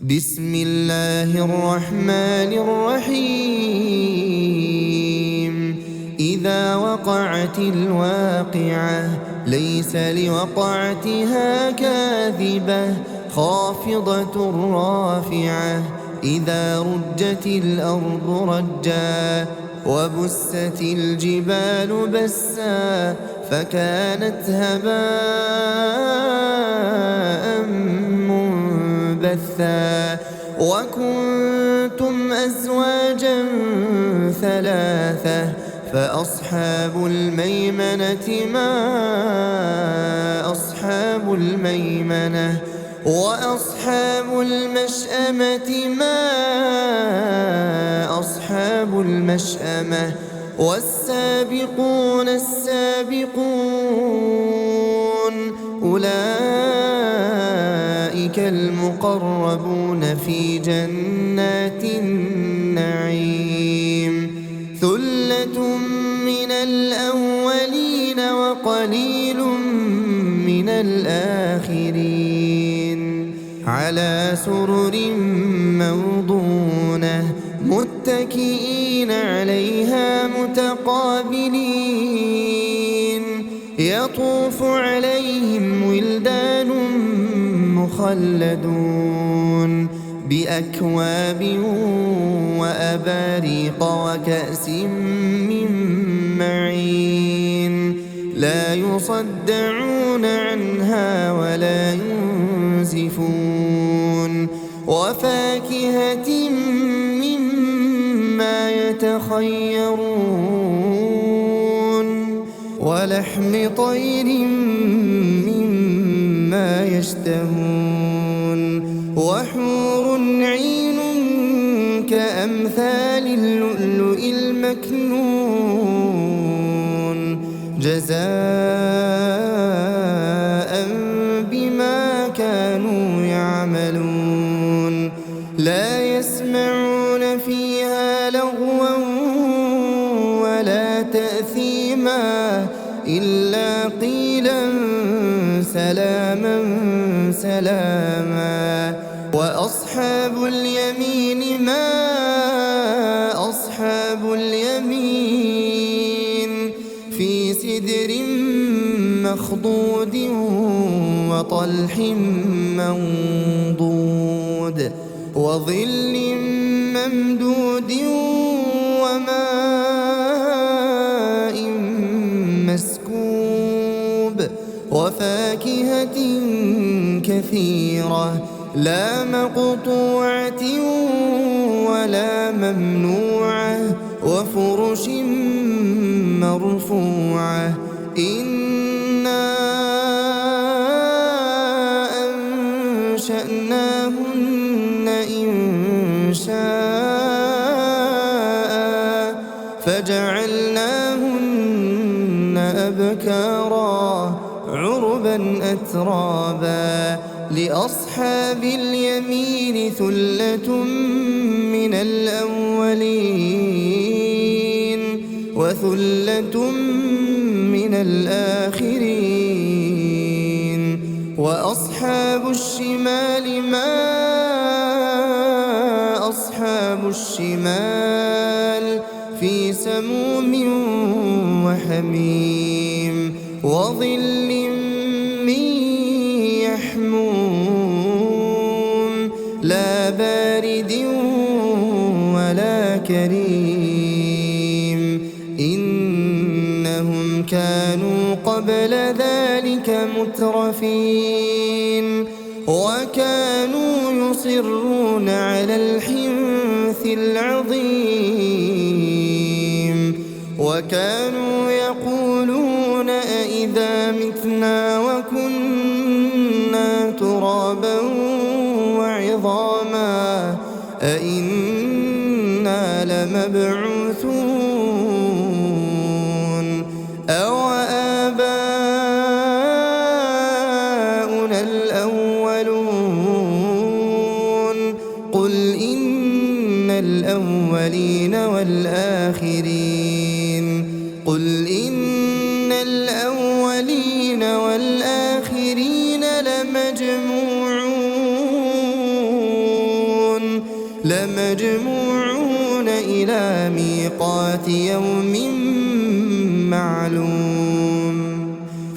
بسم الله الرحمن الرحيم إذا وقعت الواقعة ليس لوقعتها كاذبة خافضة رافعة إذا رجت الأرض رجا وبست الجبال بسا فكانت هباء منبثا وكنتم أزواجا ثلاثة فأصحاب الميمنة ما أصحاب الميمنة وأصحاب المشأمة ما أصحاب المشأمة والسابقون السابقون أولئك المقربون في جنات النعيم ثلة من الأولين وقليل من الآخرين على سرر موضونة متكئين عليها متقابلين يطوف عليهم ولدان مخلدون بأكواب وأباريق وكأس من معين لا يصدعون عنها ولا ينزفون وفاكهة مما يتخيرون ولحم طير مما يشتهون وحور عين كأمثال اللؤلؤ المكنون جزاء بما كانوا يعملون لا يسمعون فيها لغوا ولا تأثيما إلا قيلا سلاما سلاما وأصحاب اليمين ما أصحاب اليمين في سدر مخضود وطلح منضود وظل ممدود وماء مسكوب وفاكهة كثيرة لا مقطوعة ولا ممنوعة وفرش مرفوعة إنا أنشأناهن إنشاء فجعلناهن أبكارا عربا أترابا لأصحاب اليمين ثلة من الأولين وثلة من الآخرين وأصحاب الشمال ما أصحاب الشمال في سموم وحميم وظل من يحموم لا بارد ولا كريم إنهم كانوا قبل ذلك مترفين وكانوا يصرون على الحنث العظيم وكانوا يقولون أئذا متنا وكنا ترابا وعظاما أئنا لمبعوثون أو آباؤنا الأولون قل إن الأولين والآخرين قل إن الأولين والآخرين لمجموعون لمجموعون إلى ميقات يوم معلوم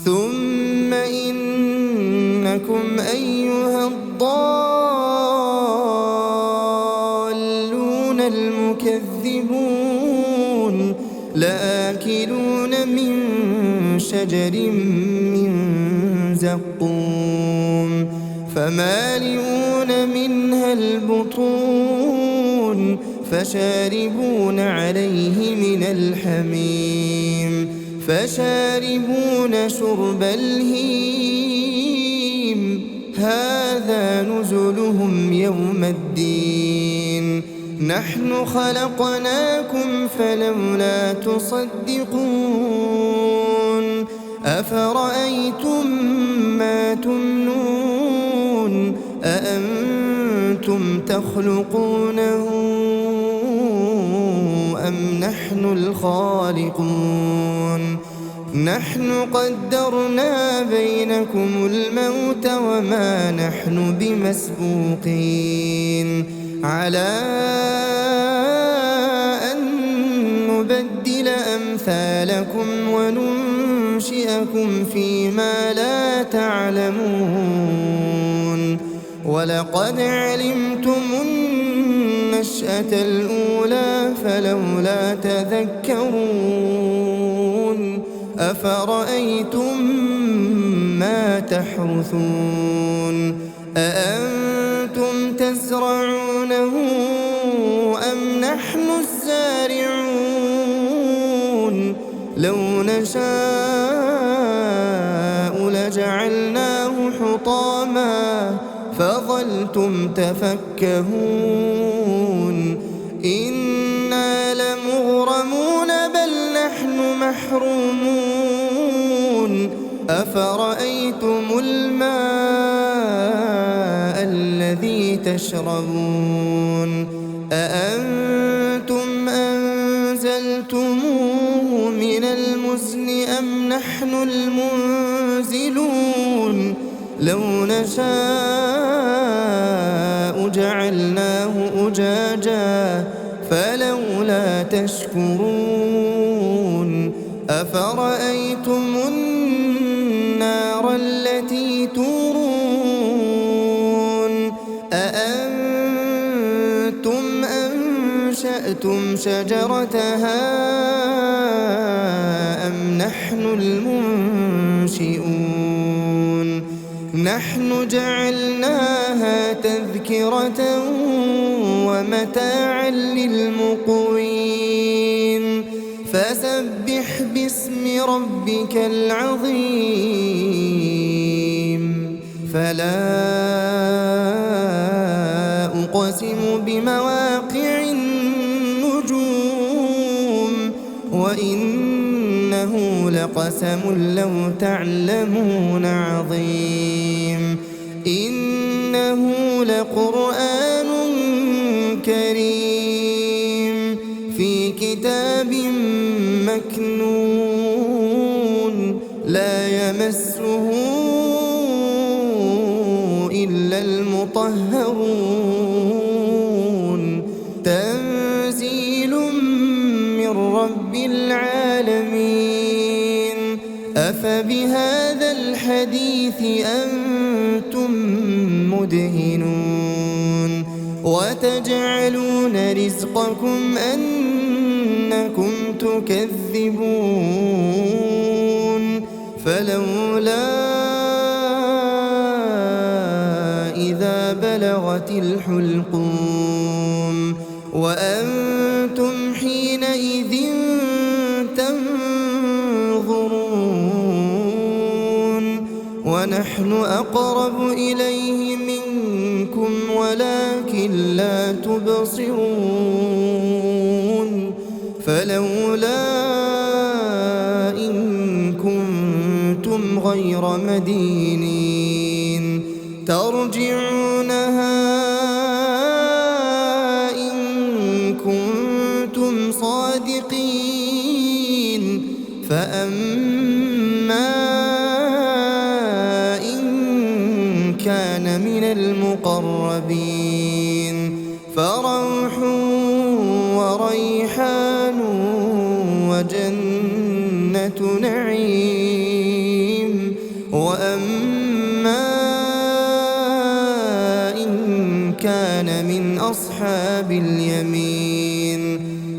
ثم إنكم أيها الضالون المكذبون لآكلون من شجر من زقوم فمالئون منها البطون فشاربون عليه من الحميم فشاربون شرب الهيم هذا نزلهم يوم الدين نحن خلقناكم فلولا تصدقون أفرأيتم ما تمنون أأنتم تخلقونه أم نحن الخالقون نحن قدرنا بينكم الموت وما نحن بمسبوقين على أن نبدل أمثالكم وننشئكم فيما لا تعلمون ولقد علمتم النشأة الأولى فلولا تذكرون أفرأيتم ما تحرثون أأنتم تزرعونه أم نحن الزارعون لو نشاء لجعلناه حطاما فظلتم تفكهون إنا لمغرمون بل نحن محرومون أفرأيتم الماء الذي تشربون أأنتم أنزلتموه من المزن أم نحن المنزلون لو نشاء جعلناه أجاجا فلولا تشكرون أفرأيتم النار التي تورون أأنتم أنشأتم شجرتها أم نحن المنشئون نحن جعلناها تذكرة ومتاعا للمقوين فسبح باسم ربك العظيم فلا أقسم بمواقع النجوم وإنه لقسم لو تعلمون عظيم إنه لقرآن كريم في كتاب مكنون لا يمسه إلا المطهرون تنزيل من رب العالمين أفبهذا الحديث أنتم مدهنون وتجعلون رزقكم أنكم تكذبون فلولا إذا بلغت الحلقوم وأنتم حينئذ تنظرون ونحن أقرب إليه منكم ولكن لا تبصرون فلولا إن كنتم غير مدينين ترجعونها إن كنتم صادقين فأما إن كان من المقربين فروح وريحان وجنة نعيم. وأما إن كان من أصحاب اليمين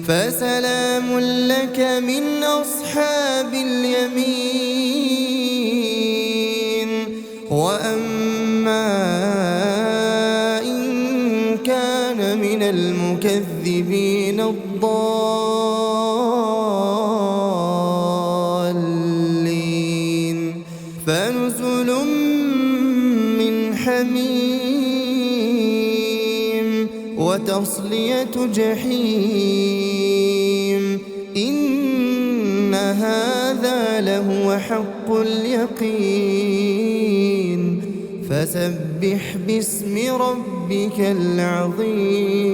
فسلام لك من أصحاب اليمين. وأما إن كان من المكذبين الضالين فنزل من حميم وتصلية جحيم. إن هذا لهو حق اليقين. فسبح باسم ربك العظيم.